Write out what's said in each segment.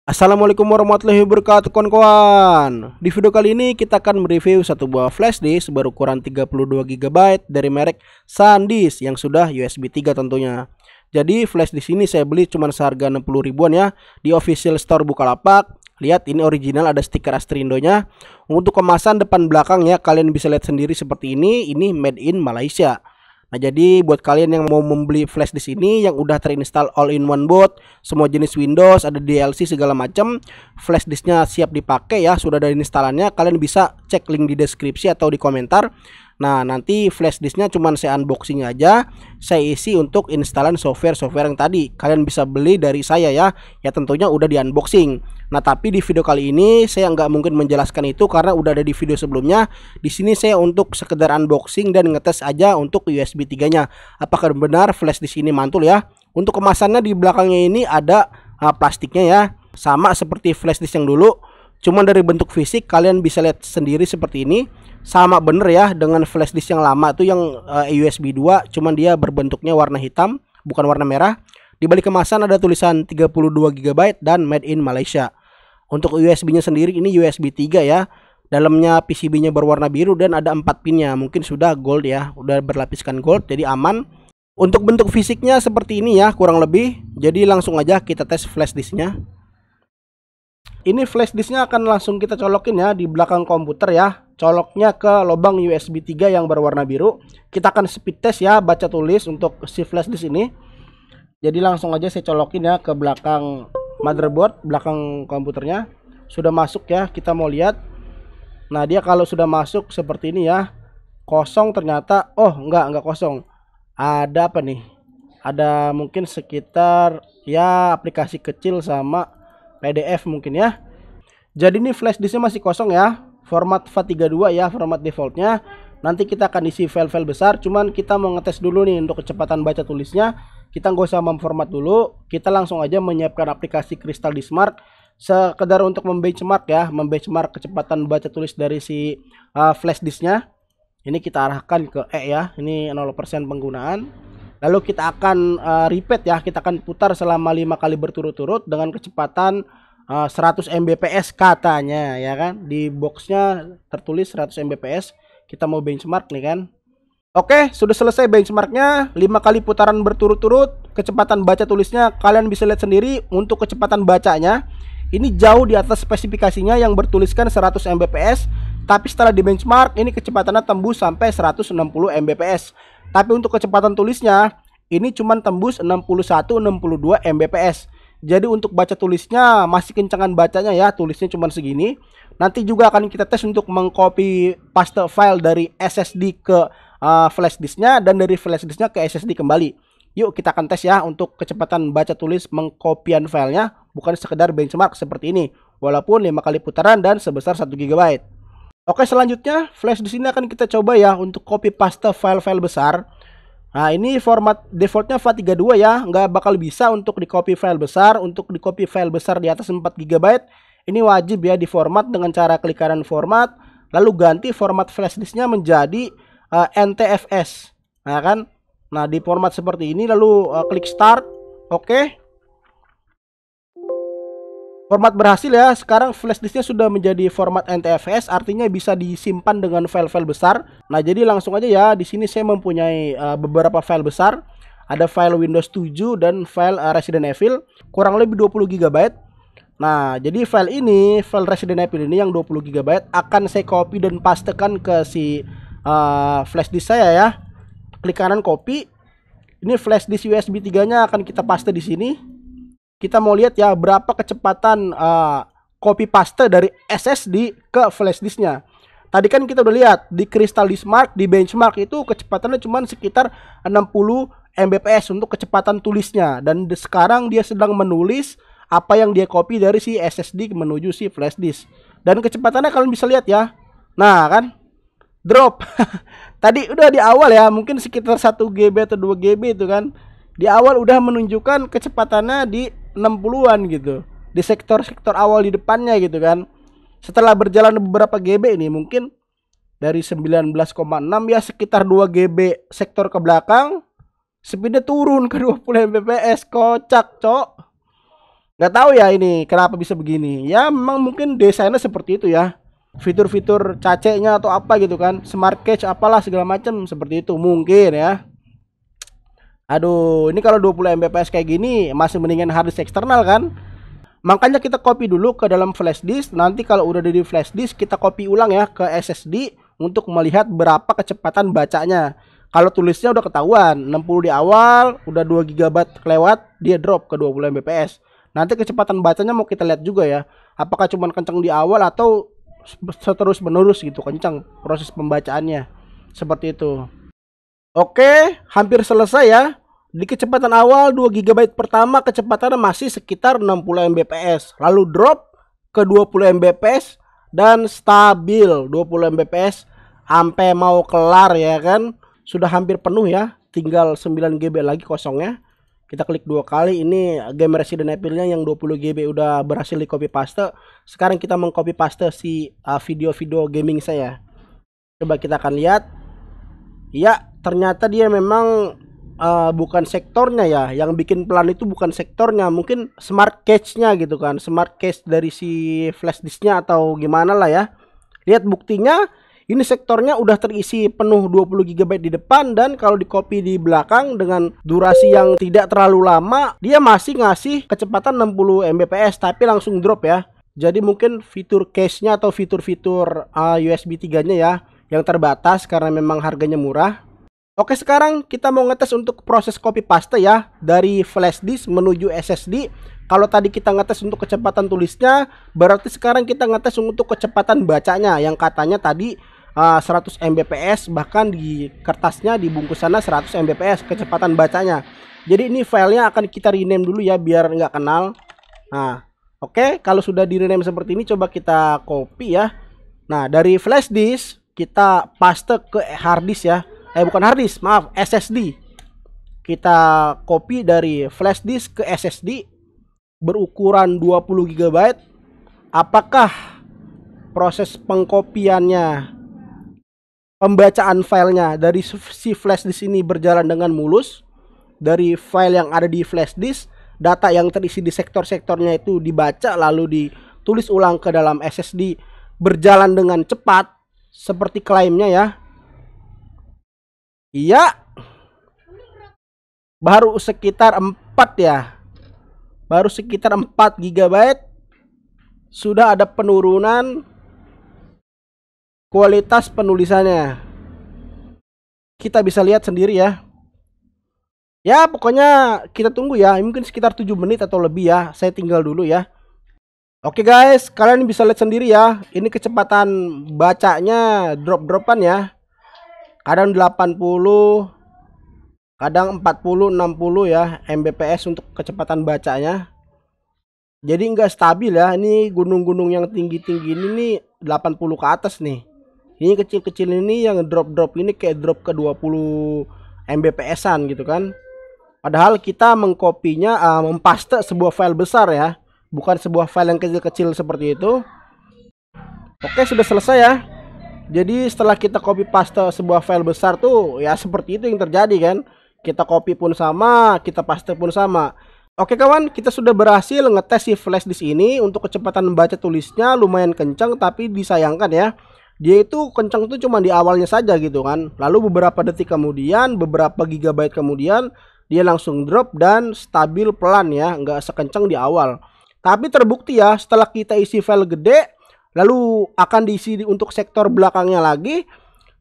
Assalamualaikum warahmatullahi wabarakatuh kawan-kawan. Di video kali ini kita akan mereview satu buah flash disk berukuran 32 GB dari merek SanDisk yang sudah USB 3 tentunya. Jadi flash disk ini saya beli cuma seharga 60 ribuan ya di official store Bukalapak. Lihat ini original, ada stiker Astrindonya. Untuk kemasan depan belakang ya kalian bisa lihat sendiri seperti ini made in Malaysia. Nah, jadi buat kalian yang mau membeli flash disk ini yang udah terinstall all-in-one boot, semua jenis Windows, ada DLC segala macam, flash disknya siap dipakai ya, sudah ada instalannya, kalian bisa cek link di deskripsi atau di komentar. Nah, nanti flash disknya cuman saya unboxing aja, saya isi untuk instalan software-software yang tadi. Kalian bisa beli dari saya ya, ya tentunya udah di unboxing. Nah, tapi di video kali ini saya nggak mungkin menjelaskan itu karena udah ada di video sebelumnya. Di sini saya untuk sekedar unboxing dan ngetes aja untuk USB 3-nya. Apakah benar flash disk ini mantul ya? Untuk kemasannya di belakangnya ini ada plastiknya ya, sama seperti flash disk yang dulu. Cuman dari bentuk fisik kalian bisa lihat sendiri seperti ini. Sama bener ya dengan flash disk yang lama tuh yang USB 2, cuman dia berbentuknya warna hitam, bukan warna merah. Di balik kemasan ada tulisan 32 GB dan made in Malaysia. Untuk USB-nya sendiri ini USB 3 ya. Dalamnya PCB-nya berwarna biru dan ada 4 pinnya. Mungkin sudah gold ya, udah berlapiskan gold jadi aman. Untuk bentuk fisiknya seperti ini ya kurang lebih. Jadi langsung aja kita tes flash disknya. Ini flash disknya akan langsung kita colokin ya di belakang komputer ya. Coloknya ke lubang USB 3 yang berwarna biru. Kita akan speed test ya baca tulis untuk si flash disk ini. Jadi langsung aja saya colokin ya ke belakang motherboard, belakang komputernya. Sudah masuk ya, kita mau lihat. Nah, dia kalau sudah masuk seperti ini ya. Kosong ternyata. Oh, enggak kosong. Ada apa nih? Ada mungkin sekitar ya aplikasi kecil sama PDF mungkin ya. Jadi ini flash disknya masih kosong ya. Format FAT32 ya, format defaultnya. Nanti kita akan isi file-file besar. Cuman kita mau ngetes dulu nih untuk kecepatan baca tulisnya. Kita nggak usah memformat dulu. Kita langsung aja menyiapkan aplikasi Crystal Disk Mark. Sekedar untuk membenchmark ya, membenchmark kecepatan baca tulis dari si flash disknya. Ini kita arahkan ke E ya. Ini 0% penggunaan. Lalu kita akan repeat ya, kita akan putar selama 5 kali berturut-turut dengan kecepatan 100 Mbps katanya ya kan. Di boxnya tertulis 100 Mbps. Kita mau benchmark nih kan. Oke, sudah selesai benchmarknya. 5 kali putaran berturut-turut. Kecepatan baca tulisnya kalian bisa lihat sendiri. Untuk kecepatan bacanya ini jauh di atas spesifikasinya yang bertuliskan 100 Mbps. Tapi setelah di benchmark ini kecepatannya tembus sampai 160 Mbps. Tapi untuk kecepatan tulisnya ini cuma tembus 61-62 Mbps. Jadi untuk baca tulisnya masih kencangan bacanya ya, tulisnya cuma segini. Nanti juga akan kita tes untuk mengcopy paste file dari SSD ke flash disknya dan dari flash disknya ke SSD kembali. Yuk kita akan tes ya untuk kecepatan baca tulis mengkopian filenya, bukan sekedar benchmark seperti ini. Walaupun 5 kali putaran dan sebesar 1 GB. Oke, selanjutnya flash disk ini akan kita coba ya untuk copy paste file-file besar. Nah, ini format defaultnya FAT32 ya, nggak bakal bisa untuk di copy file besar. Untuk di copy file besar di atas 4 GB ini wajib ya di format dengan cara klik kanan format, lalu ganti format flash disknya menjadi NTFS. Nah kan, nah di format seperti ini lalu klik start. Oke. Format berhasil ya. Sekarang flash disknya sudah menjadi format NTFS, artinya bisa disimpan dengan file-file besar. Nah, jadi langsung aja ya. Di sini saya mempunyai beberapa file besar. Ada file Windows 7 dan file Resident Evil kurang lebih 20 GB. Nah, jadi file ini, file Resident Evil ini yang 20 GB akan saya copy dan pastekan ke si flash disk saya ya. Klik kanan copy. Ini flash disk USB 3-nya akan kita paste di sini. Kita mau lihat ya berapa kecepatan copy paste dari SSD ke flash disknya. Tadi kan kita udah lihat di Crystal Disk Mark, di benchmark itu kecepatannya cuma sekitar 60 Mbps untuk kecepatan tulisnya. Dan sekarang dia sedang menulis apa yang dia copy dari si SSD menuju si flash disk. Dan kecepatannya kalian bisa lihat ya. Nah kan, drop. Tadi udah di awal ya, mungkin sekitar 1 GB atau 2 GB itu kan. Di awal udah menunjukkan kecepatannya di 60-an gitu. Di sektor-sektor awal di depannya gitu kan. Setelah berjalan beberapa GB ini mungkin dari 19,6 ya sekitar 2 GB sektor ke belakang. Speednya turun ke 20 Mbps. Kocak, cok. Nggak tahu ya ini kenapa bisa begini. Ya memang mungkin desainnya seperti itu ya. Fitur-fitur cacenya atau apa gitu kan. Smart cache apalah segala macam seperti itu mungkin ya. Aduh, ini kalau 20 Mbps kayak gini masih mendingan harddisk eksternal kan. Makanya kita copy dulu ke dalam flash disk. Nanti kalau udah di flash disk kita copy ulang ya ke SSD untuk melihat berapa kecepatan bacanya. Kalau tulisnya udah ketahuan 60 di awal, udah 2 GB kelewat, dia drop ke 20 Mbps. Nanti kecepatan bacanya mau kita lihat juga ya. Apakah cuma kencang di awal atau seterus menerus gitu kencang proses pembacaannya. Seperti itu. Oke, hampir selesai ya. Di kecepatan awal 2 GB pertama kecepatannya masih sekitar 60 Mbps. Lalu drop ke 20 Mbps dan stabil 20 Mbps sampai mau kelar ya kan. Sudah hampir penuh ya. Tinggal 9 GB lagi kosongnya. Kita klik 2 kali. Ini game Resident Evil-nya yang 20 GB udah berhasil di copy paste. Sekarang kita mengcopy paste si video-video gaming saya. Coba kita akan lihat. Ya, ternyata dia memang bukan sektornya ya. Yang bikin pelan itu bukan sektornya, mungkin smart cache-nya gitu kan. Smart cache dari si flash disk-nya atau gimana lah ya. Lihat buktinya, ini sektornya udah terisi penuh 20 GB di depan, dan kalau di copy di belakang dengan durasi yang tidak terlalu lama, dia masih ngasih kecepatan 60 Mbps tapi langsung drop ya. Jadi mungkin fitur cache-nya atau fitur-fitur USB 3-nya ya yang terbatas karena memang harganya murah. Oke, sekarang kita mau ngetes untuk proses copy paste ya dari flash disk menuju SSD. Kalau tadi kita ngetes untuk kecepatan tulisnya, berarti sekarang kita ngetes untuk kecepatan bacanya yang katanya tadi 100 Mbps, bahkan di kertasnya di bungkusannya 100 Mbps kecepatan bacanya. Jadi ini filenya akan kita rename dulu ya biar nggak kenal. Nah, oke, kalau sudah di rename seperti ini coba kita copy ya. Nah, dari flash disk kita paste ke harddisk ya. Bukan harddisk, maaf, SSD. Kita copy dari flash disk ke SSD berukuran 20 GB. Apakah proses pengkopiannya, pembacaan filenya dari si flash disk ini berjalan dengan mulus? Dari file yang ada di flash disk, data yang terisi di sektor-sektornya itu dibaca lalu ditulis ulang ke dalam SSD berjalan dengan cepat seperti klaimnya ya. Iya. Baru sekitar 4 ya. Baru sekitar 4 GB sudah ada penurunan kualitas penulisannya. Kita bisa lihat sendiri ya. Ya, pokoknya kita tunggu ya. Mungkin sekitar 7 menit atau lebih ya. Saya tinggal dulu ya. Oke guys, kalian bisa lihat sendiri ya. Ini kecepatan bacanya drop-dropan ya. Kadang 80, kadang 40, 60 ya Mbps untuk kecepatan bacanya. Jadi nggak stabil ya. Ini gunung-gunung yang tinggi-tinggi ini nih 80 ke atas nih. Ini kecil-kecil ini yang drop-drop ini kayak drop ke 20 Mbps-an gitu kan. Padahal kita mengkopinya mempaste sebuah file besar ya, bukan sebuah file yang kecil-kecil seperti itu. Oke, sudah selesai ya. Jadi setelah kita copy paste sebuah file besar tuh ya seperti itu yang terjadi kan. Kita copy pun sama, kita paste pun sama. Oke kawan, kita sudah berhasil ngetes si flash disk ini. Untuk kecepatan membaca tulisnya lumayan kencang, tapi disayangkan ya, dia itu kencang tuh cuma di awalnya saja gitu kan. Lalu beberapa detik kemudian, beberapa gigabyte kemudian, dia langsung drop dan stabil pelan ya, nggak sekencang di awal. Tapi terbukti ya, setelah kita isi file gede, lalu akan diisi untuk sektor belakangnya lagi,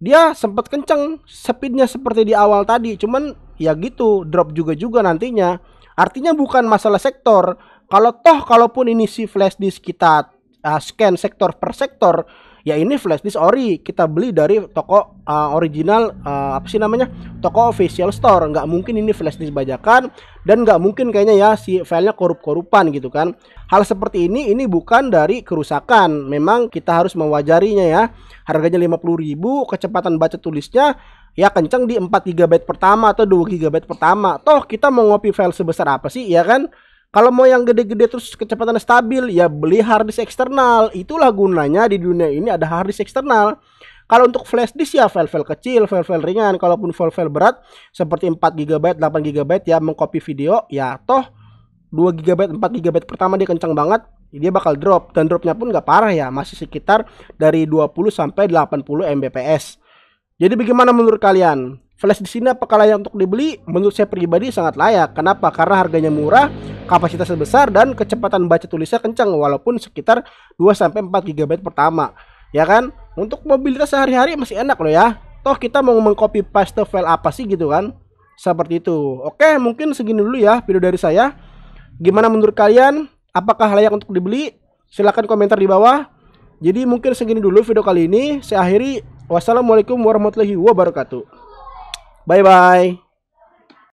dia sempat kenceng speednya seperti di awal tadi. Cuman ya gitu, drop juga nantinya. Artinya bukan masalah sektor. Kalaupun ini si flash disk kita scan sektor per sektor, ya ini flash disk ori, kita beli dari toko original, apa sih namanya, toko official store. Nggak mungkin ini flash disk bajakan, dan nggak mungkin kayaknya ya si filenya korup-korupan gitu kan. Hal seperti ini bukan dari kerusakan. Memang kita harus mewajarinya ya. Harganya 50.000, kecepatan baca tulisnya ya kencang di 4 GB pertama atau 2 GB pertama. Toh kita mau ngopi file sebesar apa sih ya kan? Kalau mau yang gede-gede terus kecepatan stabil, ya beli harddisk eksternal. Itulah gunanya di dunia ini ada harddisk eksternal. Kalau untuk flash disk ya file-file kecil, file-file ringan. Kalaupun file-file berat seperti 4 GB, 8 GB ya mengcopy video, ya toh 2 GB 4 GB pertama dia kencang banget, dia bakal drop, dan dropnya pun nggak parah ya, masih sekitar dari 20 sampai 80 Mbps. Jadi bagaimana menurut kalian? Flash di sini apakah layak untuk dibeli? Menurut saya pribadi sangat layak. Kenapa? Karena harganya murah, kapasitasnya besar, dan kecepatan baca tulisnya kencang walaupun sekitar 2 sampai 4 GB pertama. Ya kan? Untuk mobilitas sehari-hari masih enak loh ya. Toh kita mau mengcopy paste file apa sih gitu kan? Seperti itu. Oke, mungkin segini dulu ya video dari saya. Gimana menurut kalian? Apakah layak untuk dibeli? Silahkan komentar di bawah. Jadi mungkin segini dulu video kali ini. Saya akhiri. Wassalamualaikum warahmatullahi wabarakatuh. Bye bye.